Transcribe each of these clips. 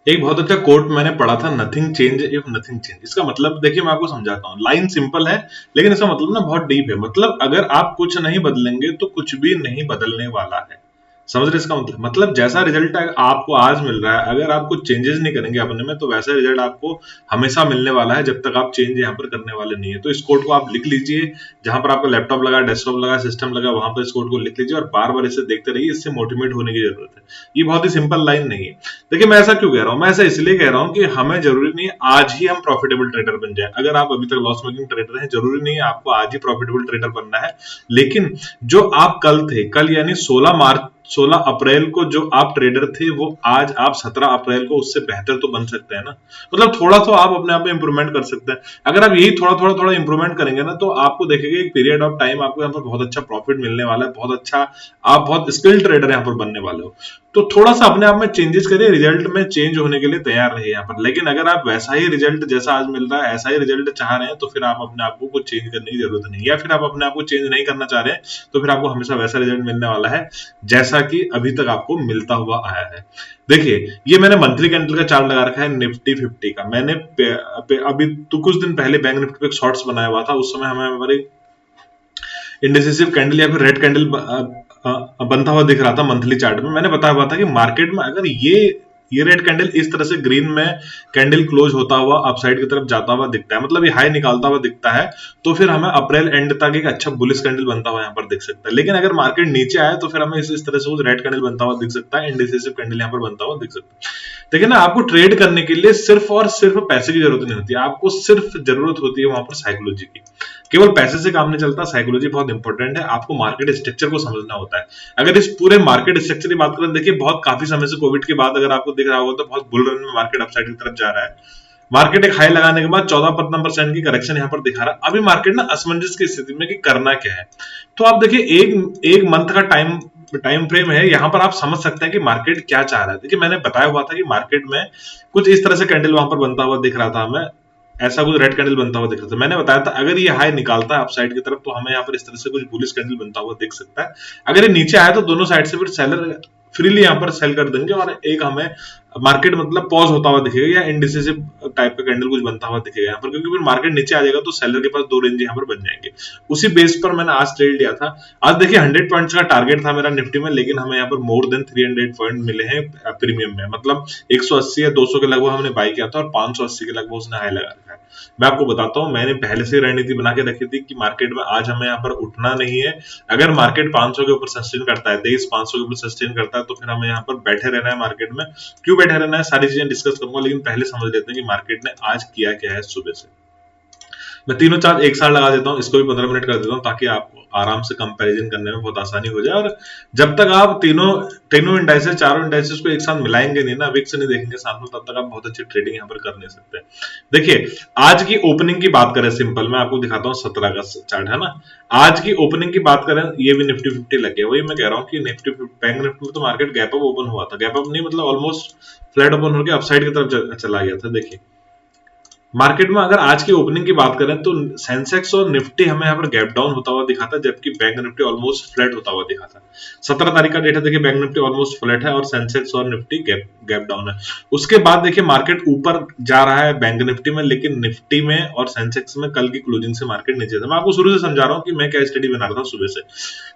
एक बहुत अच्छा कोट मैंने पढ़ा था, nothing change if nothing change. इसका मतलब देखिए मैं आपको समझाता हूँ, लाइन सिंपल है लेकिन इसका मतलब ना बहुत डीप है। मतलब अगर आप कुछ नहीं बदलेंगे तो कुछ भी नहीं बदलने वाला है। समझ रहे इसका मतलब जैसा रिजल्ट आपको आज मिल रहा है, अगर आप कुछ चेंजेस नहीं करेंगे अपने में तो वैसा रिजल्ट आपको हमेशा मिलने वाला है, जब तक आप चेंज यहाँ पर करने वाले नहीं है। तो इस कोड को आप लिख लीजिए, जहां पर आपका लैपटॉप लगा, डेस्कटॉप लगा, सिस्टम लगा, वहां पर इस कोड को लिख लीजिए और बार बार इसे देखते रहिए। इससे मोटिवेट होने की जरूरत है। ये बहुत ही सिंपल लाइन नहीं है। देखिए मैं ऐसा क्यों कह रहा हूं, मैं ऐसा इसलिए कह रहा हूं कि हमें जरूरी नहीं है आज ही हम प्रॉफिटेबल ट्रेडर बन जाए। अगर आप अभी तक लॉस मेकिंग ट्रेडर हैं, जरूरी नहीं है आपको आज ही प्रॉफिटेबल ट्रेडर बनना है। लेकिन जो आप कल थे, कल यानी 16 अप्रैल को जो आप ट्रेडर थे, वो आज आप 17 अप्रैल को उससे बेहतर तो बन सकते हैं ना। मतलब थोड़ा तो आप अपने आप में इंप्रूवमेंट कर सकते हैं। अगर आप यही थोड़ा थोड़ा थोड़ा इंप्रूवमेंट करेंगे ना, तो आपको देखेंगे एक पीरियड ऑफ टाइम आपको यहाँ पर बहुत अच्छा प्रॉफिट मिलने वाला है, बहुत अच्छा, आप बहुत स्किल्ड ट्रेडर यहाँ पर बनने वाले हो। तो थोड़ा सा अपने आप में चेंजेस करिए, रिजल्ट में चेंज होने के लिए तैयार रहिए यहाँ पर। लेकिन अगर आप वैसा ही रिजल्ट जैसा आज मिल रहा है ऐसा ही रिजल्ट चाह रहे हैं, तो फिर आप अपने आप को कुछ चेंज करने की जरूरत नहीं है। या फिर आप अपने आप को चेंज नहीं करना चाह रहे हैं, तो फिर आपको हमेशा वैसा रिजल्ट मिलने वाला है जैसा कि अभी तक आपको मिलता हुआ आया है। देखिए ये मैंने मंथली कैंडल का चार्ट लगा रखा है निफ्टी 50 का। मैंने अभी तो कुछ दिन पहले बैंक निफ्टी पे एक शॉर्ट्स बनाया हुआ था। उस समय हमें हमारे इंडिसिसिव कैंडल या फिर रेड कैंडल बनता हुआ दिख रहा था मंथली चार्ट में। मैंने बताया हुआ था कि मार्केट में अगर ये रेड कैंडल इस तरह से ग्रीन में कैंडल क्लोज होता हुआ अपसाइड की तरफ जाता हुआ दिखता है, मतलब ये हाई निकालता हुआ दिखता है, तो फिर हमें अप्रैल एंड तक एक अच्छा बुलिश कैंडल बनता हुआ यहाँ पर दिख सकता है। लेकिन अगर मार्केट नीचे आए तो फिर हमें इस तरह से रेड कैंडल बनता हुआ दिख सकता है, इंडिसिसिव कैंडल यहाँ पर बनता हुआ दिख सकता है। देखिए ना, आपको ट्रेड करने के लिए सिर्फ और सिर्फ पैसे की जरूरत नहीं होती, आपको सिर्फ जरूरत होती है वहां पर साइकोलॉजी की। केवल पैसे से काम नहीं चलता, साइकोलॉजी बहुत इंपॉर्टेंट है। आपको मार्केट स्ट्रक्चर को समझना होता है। अगर इस पूरे मार्केट स्ट्रक्चर की बात करें, देखिए बहुत काफी समय से कोविड के बाद अगर आपको दिख रहा होगा तो बहुत बुल रन में मार्केट अपसाइड की तरफ जा रहा है। मार्केट एक हाई लगाने के बाद 14% की करेक्शन यहाँ पर दिखा रहा है। अभी मार्केट ना असमंजस की स्थिति में कि करना क्या है। तो आप देखिए एक एक मंथ का टाइम टाइम फ्रेम है, यहाँ पर आप समझ सकते हैं कि मार्केट क्या चाह रहा है। देखिए मैंने बताया हुआ था कि मार्केट में कुछ इस तरह से कैंडल वहां पर बनता हुआ दिख रहा था हमें, ऐसा कुछ रेड कैंडल बनता हुआ दिख रहा था। मैंने बताया था अगर ये हाई निकालता है अपसाइड की तरफ तो हमें यहाँ पर इस तरह से कुछ बुलिश कैंडल बनता हुआ दिख सकता है। अगर ये नीचे आया तो दोनों साइड से फिर सेलर फ्रीली यहाँ पर सेल कर देंगे और एक हमें मार्केट मतलब पॉज होता हुआ दिखेगा या इंडिसिसिव टाइप का कैंडल कुछ बनता हुआ दिखेगा यहाँ पर, क्योंकि फिर मार्केट नीचे आ जाएगा तो सेलर के पास दो रेंज यहाँ पर बन जाएंगे। उसी बेस पर मैंने आज ट्रेड लिया था। आज देखिए 100 पॉइंट्स का टारगेट था मेरा निफ्टी में, लेकिन हमें यहाँ पर मोर देन 300 पॉइंट मिले हैं प्रीमियम में। मतलब 180 या 200 के लगभग हमने बाई किया था और 580 के लगभग उसने हाई लगा रखा है। मैं आपको बताता हूँ, मैंने पहले से रणनीति बना के रखी थी कि मार्केट में आज हमें यहाँ पर उठना नहीं है। अगर मार्केट 500 के ऊपर सस्टेन करता है, 23 500 के ऊपर सस्टेन करता है, तो फिर हमें यहाँ पर बैठे रहना है मार्केट में। क्यों बैठे रहना है, सारी चीजें डिस्कस करूंगा, लेकिन पहले समझ लेते हैं कि मार्केट ने आज किया क्या है सुबह से। मैं तीनों चार्ट एक साथ लगा देता हूँ, इसको भी 15 मिनट कर देता हूँ ताकि आपको आराम से कंपैरिजन करने में बहुत आसानी हो जाए। और जब तक आप तीनों तीनों इंडाइसेस चारों इंडाइसेस को एक साथ मिलाएंगे नहीं ना, विक्स नहीं देखेंगे साथ में, तब तक आप बहुत अच्छी ट्रेडिंग यहाँ पर कर नहीं सकते। देखिए आज की ओपनिंग की बात करें, सिंपल मैं आपको दिखाता हूँ 17 का चार्ट है ना। आज की ओपनिंग की बात करें, ये भी निफ्टी 50 लग गया। वही मैं कह रहा हूँ कि निफ्टी बैंक निफ्टी में तो मार्केट गैप अप ओपन हुआ था, गैप अप नहीं मतलब ऑलमोस्ट फ्लैट ओपन होकर अपसाइड की तरफ चला गया था। देखिए मार्केट में अगर आज की ओपनिंग की बात करें तो सेंसेक्स और निफ्टी हमें यहाँ पर गैप डाउन होता हुआ दिखा था, जबकि बैंक निफ्टी ऑलमोस्ट फ्लैट होता हुआ दिखा था। 17 तारीख का डेटा देखिए, बैंक निफ्टी ऑलमोस्ट फ्लैट है और सेंसेक्स और निफ्टी गैप गैप डाउन है। उसके बाद देखिए मार्केट ऊपर जा रहा है बैंक निफ्टी में, लेकिन निफ्टी में और सेंसेक्स में कल की क्लोजिंग से मार्केट नीचे था। मैं आपको शुरू से समझा रहा हूँ कि मैं क्या स्टडी बना रहा था सुबह से।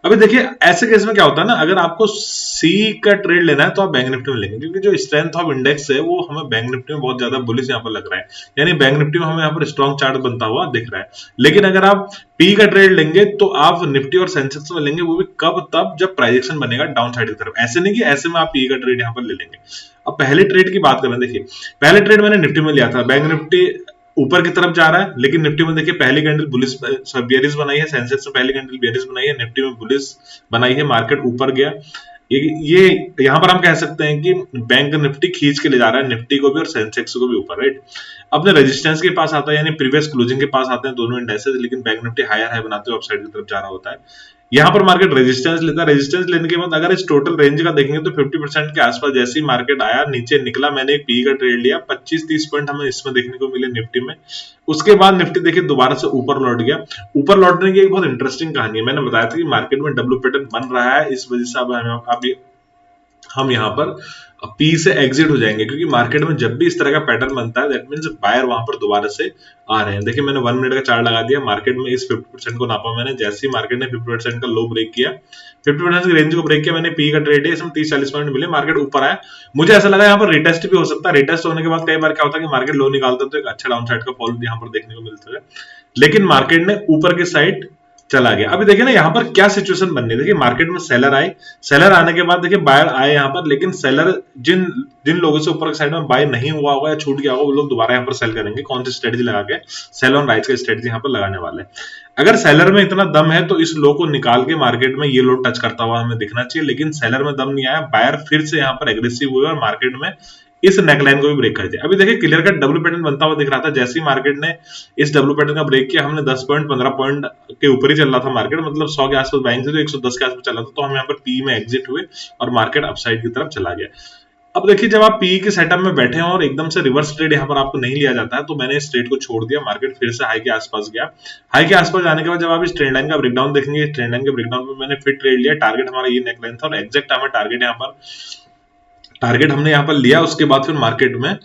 अभी देखिए ऐसे केस में क्या होता है ना, अगर आपको सी का ट्रेड लेना है तो आप बैंक निफ्टी में लेंगे, क्योंकि जो स्ट्रेंथ ऑफ इंडेक्स है वो हमें बैंक निफ्टी में बहुत ज्यादा बुलिश यहाँ पर लग रहा है। यानी बैंक निफ्टी में हमें यहाँ पर स्ट्रॉन्ग चार्ट बनता हुआ दिख रहा है। लेकिन अगर आप पी का ट्रेड लेंगे तो आप निफ्टी और सेंसेक्स में लेंगे, वो भी कब, तब जब प्राइजेक्शन बनेगा डाउन साइड की तरफ। ऐसे नहीं कि ऐसे में आप पी का ट्रेड यहाँ पर ले लेंगे। अब पहले ट्रेड की बात करें, देखिए पहले ट्रेड मैंने निफ्टी में लिया था। बैंक निफ्टी ऊपर की तरफ जा रहा है, लेकिन निफ्टी में देखिए पहली कैंडल बुलिश बेयरिश बनाई है, सेंसेक्स में पहली कैंडल बेयरिश बनाई है, निफ्टी में बुलिश बनाई है, मार्केट ऊपर गया। ये यहाँ पर हम कह सकते हैं कि बैंक निफ्टी खींच के ले जा रहा है निफ्टी को भी और सेंसेक्स को भी ऊपर, राइट। अपने रेजिस्टेंस के पास आता है, यानी प्रीवियस क्लोजिंग के पास आते हैं दोनों इंडेक्सेस, लेकिन बैंक निफ्टी हायर हाई बनाते हुए अपसाइड की तरफ जा रहा होता है। यहाँ पर मार्केट रेजिस्टेंस लेता है, रेजिस्टेंस लेने के बाद अगर इस टोटल रेंज का देखेंगे तो 50% के आसपास जैसे ही मार्केट आया नीचे निकला, मैंने एक पी का ट्रेड लिया, 25-30 पॉइंट हमें इसमें देखने को मिले निफ्टी में। उसके बाद निफ्टी देखिए दोबारा से ऊपर लौट गया। ऊपर लौटने की एक बहुत इंटरेस्टिंग कहानी है। मैंने बताया था कि मार्केट में डब्ल्यू पैटर्न बन रहा है, इस वजह से अब हम यहाँ पर पी से एग्जिट हो जाएंगे, क्योंकि मार्केट में जब भी इस तरह का पैटर्न बनता है दैट मींस बायर वहां पर दोबारा से आ रहे हैं। देखिए मैंने 1 मिनट का चार्ट लगा दिया, मार्केट में इस 50% को नापा मैंने, जैसे ही मार्केट ने 50% का लो ब्रेक किया, 50% की रेंज को ब्रेक किया, मैंने पी का ट्रेड है, इसमें 30-40 पॉइंट मिले, मार्केट ऊपर आया। मुझे ऐसा लगा यहाँ पर रिटेस्ट भी हो सकता है, रिटेस्ट होने के बाद कई बार क्या होता है कि मार्केट लो निकालता है तो एक अच्छा डाउन साइड का फॉल यहाँ पर देखने को मिलता है, लेकिन मार्केट ने ऊपर की साइड चला गया। अभी देखिए ना यहाँ पर क्या सिचुएशन बननी है, देखिए मार्केट में सेलर आए, सेलर आने के बाद देखिए बायर आए यहाँ पर, लेकिन सेलर जिन जिन लोगों से ऊपर की साइड में बाय नहीं हुआ होगा या छूट गया होगा वो लोग दोबारा यहाँ पर सेल करेंगे। कौन सी स्ट्रेटजी लगा के? सेल ऑन राइज का स्ट्रेटजी यहाँ पर लगाने वाले हैं। अगर सेलर में इतना दम है तो इस लो को निकाल के मार्केट में ये लो टच करता हुआ हमें दिखना चाहिए, लेकिन सेलर में दम नहीं आया, बायर फिर से यहाँ पर एग्रेसिव हुए और मार्केट में इस नेकलाइन को भी ब्रेक कर दिया। अभी देखिए क्लियर कट डब्ल्यू पैटर्न बनता हुआ दिख रहा था, जैसे ही मार्केट ने इस डब्ल्यू पैटर्न का ब्रेक किया, हमने 10 पॉइंट 15 पॉइंट के ऊपर ही चल रहा था मार्केट, मतलब 100 के आसपास बाइंग थी तो 110 के आसपास चल रहा था, तो हम यहाँ पर पी में एग्जिट हुए और मार्केट अपसाइड की तरफ चला गया। अब देखिए जब आप पी के सेटअप में बैठे हैं और एकदम से रिवर्स ट्रेड यहाँ पर आपको नहीं लिया जाता है, तो मैंने इस ट्रेड को छोड़ दिया, मार्केट फिर से हाई के आसपास गया। हाई के आसपास जाने के बाद जब आप इस ट्रेंड लाइन का ब्रेकडाउन देखेंगे, ट्रेंड लाइन के ब्रेकडाउन में मैंने फिर ट्रेड लिया, टारगेट हमारा ये नेकलाइन था और एग्जैक्ट हमें टारगेट हमने यहाँ पर लिया। उसके बाद फिर मार्केट में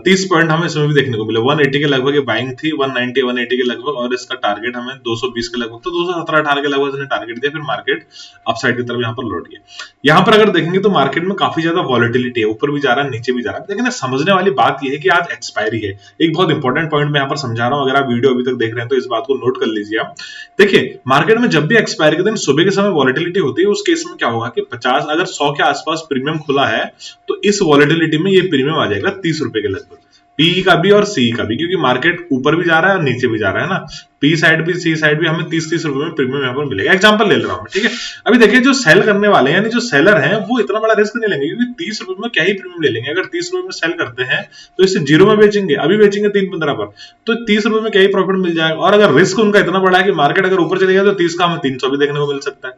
30 पॉइंट हमें इसमें भी देखने को मिले, 180 के लगभग बाइंग थी, 190 180 के लगभग, और इसका टारगेट हमें 220 के लगभग, तो 217-18 के लगभग इसने टारगेट दिया। फिर मार्केट अपसाइड की तरफ यहाँ पर लौट गया। यहाँ पर अगर देखेंगे तो मार्केट में काफी ज्यादा वॉलिटिलिटी है, ऊपर भी जा रहा है नीचे भी जा रहा है, लेकिन समझने वाली बात यह है कि आज एक्सपायरी है। एक बहुत इंपॉर्टेंट पॉइंट मैं यहाँ पर समझा रहा हूँ, अगर आप वीडियो अभी तक देख रहे हैं तो इस बात को नोट कर लीजिए आप। देखिए मार्केट में जब भी एक्सपायरी के दिन सुबह के समय वॉलिटिलिटी होती है, उस केस में क्या होगा कि 50 अगर 100 के आसपास प्रीमियम खुला है तो इस वॉलिटिलिटी में ये प्रीमियम आ जाएगा 30 रुपए के लगभग, पी का भी और सी का भी, क्योंकि मार्केट ऊपर भी जा रहा है और नीचे भी जा रहा है ना, पी साइड भी सी साइड भी हमें 30-30 रुपए में प्रीमियम यहाँ पर मिलेगा। एग्जांपल ले रहा हूँ, ठीक है। अभी देखिए जो सेल करने वाले हैं यानी जो सेलर हैं वो इतना बड़ा रिस्क नहीं लेंगे, क्योंकि 30 रुपए में क्या ही प्रीमियम ले लेंगे। अगर 30 रुपए में सेल करते हैं तो इसे जीरो में बेचेंगे, अभी बेचेंगे 3.15 पर, तो 30 रुपए में क्या ही प्रॉफिट मिल जाएगा। और अगर रिस्क उनका इतना बड़ा है कि मार्केट अगर ऊपर चले गया तो 30 का हमें 300 भी देखने को मिल सकता है,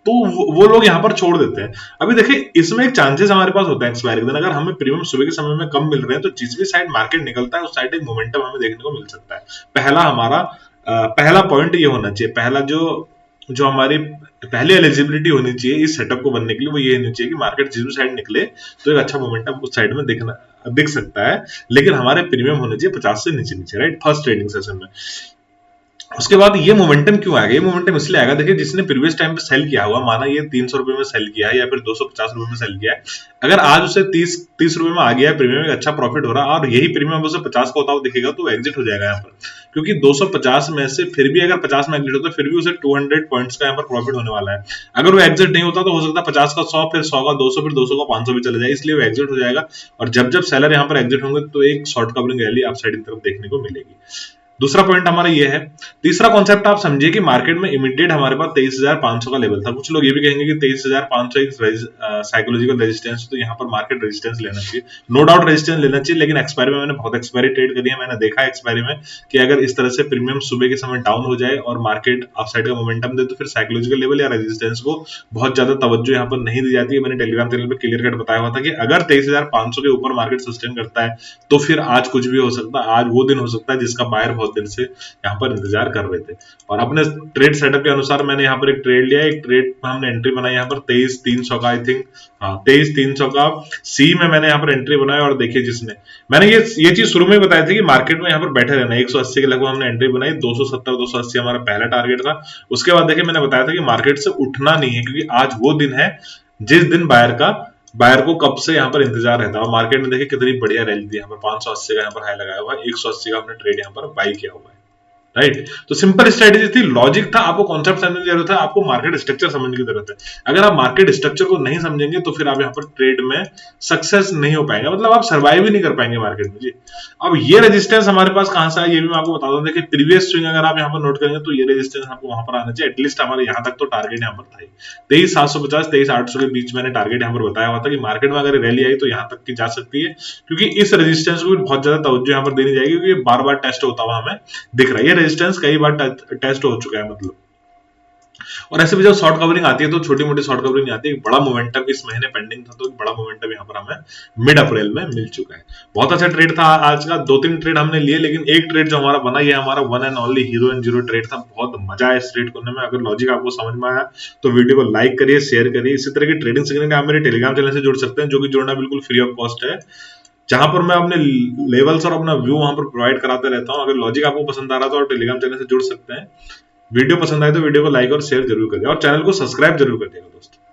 तो वो लोग यहाँ पर छोड़ देते हैं। अभी देखिए इसमें एक चांसेस हमारे पास होता है एक्सपायरी के दिन, अगर हमें प्रीमियम सुबह के समय में कम मिल रहे हैं तो जिस भी साइड मार्केट निकलता है उस साइड एक मोमेंटम हमें देखने को मिल सकता है। पहला पॉइंट ये होना चाहिए, पहला जो हमारी पहले एलिजिबिलिटी होनी चाहिए इस सेटअप को बनने के लिए, वो ये होनी चाहिए कि मार्केट जिस भी साइड निकले तो एक अच्छा मोमेंटम उस साइड में दिख सकता है, लेकिन हमारे प्रीमियम होने चाहिए 50 से नीचे नीचे, राइट, फर्स्ट ट्रेडिंग सेशन में। उसके बाद ये मोमेंटम क्यों आएगा? ये मोमेंटम इसलिए आएगा, देखिए जिसने प्रीवियस टाइम पे सेल किया होगा, माना ये 300 रुपए में सेल किया है या फिर 250 रुपए में सेल किया है, अगर आज उसे 30 रुपए में आ गया है प्रीमियम, एक अच्छा प्रॉफिट हो रहा है और यही प्रीमियम उसे 50 का होता हुआ दिखेगा तो एग्जिट हो जाएगा यहाँ पर, क्योंकि 250 में से फिर भी अगर 50 में एग्जिट होता है फिर भी उसे 200 पॉइंट्स का यहाँ पर प्रॉफिट होने वाला है। अगर वो एग्जिट नहीं होता तो हो सकता है 50 का 100, फिर 100 का 200, फिर 200 का 500 भी चले जाए, इसलिए वो एग्जिट हो जाएगा। और जब जब सेलर यहाँ पर एग्जिट होंगे तो एक शॉर्ट कवरिंग रैली अपसाइड की तरफ देखने को मिलेगी। दूसरा पॉइंट हमारा ये है। तीसरा कॉन्सेप्ट आप समझिए कि मार्केट में इमीडिएट हमारे पास 23,500 का लेवल था। कुछ लोग ये भी कहेंगे कि 23,500 एक साइकोलॉजिकल रेजिस्टेंस, तो यहाँ पर मार्केट रेजिस्टेंस लेना चाहिए, नो डाउट रेजिस्टेंस लेना चाहिए, लेकिन एक्सपायरी में मैंने बहुत एक्सपायरी ट्रेड करी है, मैंने देखा है एक्सपायरी में कि अगर इस तरह से प्रीमियम सुबह के समय डाउन हो जाए और मार्केट अपसाइड का मोमेंटम दे तो फिर साइकोलॉजिकल लेवल या रेजिस्टेंस को बहुत ज्यादा तवज्जो यहाँ पर नहीं दी जाती है। मैंने टेलीग्राम चैनल पर क्लियर कट बताया हुआ था कि अगर 23,500 के ऊपर मार्केट सस्टेन करता है तो फिर आज कुछ भी हो सकता है, आज वो दिन हो सकता है जिसका बायर बहुत दिन से यहाँ पर इंतजार कर रहे थे। और अपने ट्रेड सेटअप के अनुसार मैंने यहाँ पर एक ट्रेड लिया, एक ट्रेड में हमने एंट्री बनाई यहाँ पर 23,300 का, आई थिंक, हाँ 23,300 का सी में मैंने यहाँ पर एंट्री बनाई। और देखिए जिसने मैंने ये चीज शुरू में बताई थी कि मार्केट में यहाँ पर बैठे रहना, 180 के लगभग हमने एंट्री बनाई, 270-280 हमारा पहला टारगेट था। उसके बाद देखिए मैंने बताया था कि मार्केट से उठना नहीं है, क्योंकि आज वो दिन है जिस दिन बायर को कब से यहाँ पर इंतजार रहता है। और मार्केट में देखिए कितनी बढ़िया रैली थी, यहाँ पर 580 का यहाँ पर हाई लगाया हुआ है, 180 का हमने ट्रेड यहाँ पर बाई किया हुआ है, राइट। तो सिंपल स्ट्रेटेजी थी, लॉजिक था, आपको कॉन्सेप्ट समझने की जरूरत है, आपको मार्केट स्ट्रक्चर समझने की जरूरत है। अगर आप मार्केट स्ट्रक्चर को नहीं समझेंगे तो फिर आप यहाँ पर ट्रेड में सक्सेस नहीं हो पाएंगे, मतलब आप सर्वाइव ही नहीं कर पाएंगे मार्केट में जी। अब ये रेजिस्टेंस हमारे पास कहां से है ये भी मैं आपको बता दूं। देखिए प्रीवियस स्विंग अगर आप यहाँ पर नोट करेंगे तो ये रेजिस्टेंस आपको वहां पर आना चाहिए, एटलीस्ट हमारे यहाँ तक तो टारगेट यहाँ पर था 23,750 23,800 के बीच मैंने टारगेट यहाँ पर बताया हुआ था कि मार्केट में अगर रैली आई तो यहाँ तक की जा सकती है, क्योंकि इस रेजिस्टेंस को भी बहुत ज्यादा तवज्जो यहाँ पर देनी जाएगी, क्योंकि बार बार टेस्ट होता हुआ हमें दिख रहा है। ये रेजिस्टेंस कई बार टेस्ट हो चुका है, मतलब और ऐसे भी जब शॉर्ट कवरिंग आती है तो छोटी मोटी शॉर्ट कवरिंग आती है। एक बड़ा मोमेंटम इस महीने पेंडिंग था, तो एक बड़ा मोमेंटम यहाँ पर हमें मिड अप्रैल में मिल चुका है। बहुत अच्छा ट्रेड था आज का, 2-3 ट्रेड हमने लिए, लेकिन एक ट्रेड जो हमारा बना, ये हमारा one and only hero and zero trade था। बहुत मजा आया इस ट्रेड करने में। अगर लॉजिक आपको समझ में आया तो वीडियो को लाइक करिए, शेयर करिए। इसी तरह की ट्रेडिंग सीखने के लिए आप मेरे टेलीग्राम चैनल से जुड़ सकते हैं, जो कि जुड़ना बिल्कुल फ्री ऑफ कॉस्ट है, जहां पर मैं अपने लेवल्स और अपना व्यू वहां पर प्रोवाइड कराते रहता हूं। अगर लॉजिक आपको पसंद आ रहा है तो आप टेलीग्राम चैनल से जुड़ सकते हैं। वीडियो पसंद आए तो वीडियो को लाइक और शेयर जरूर करिए, और चैनल को सब्सक्राइब जरूर करिएगा दोस्तों।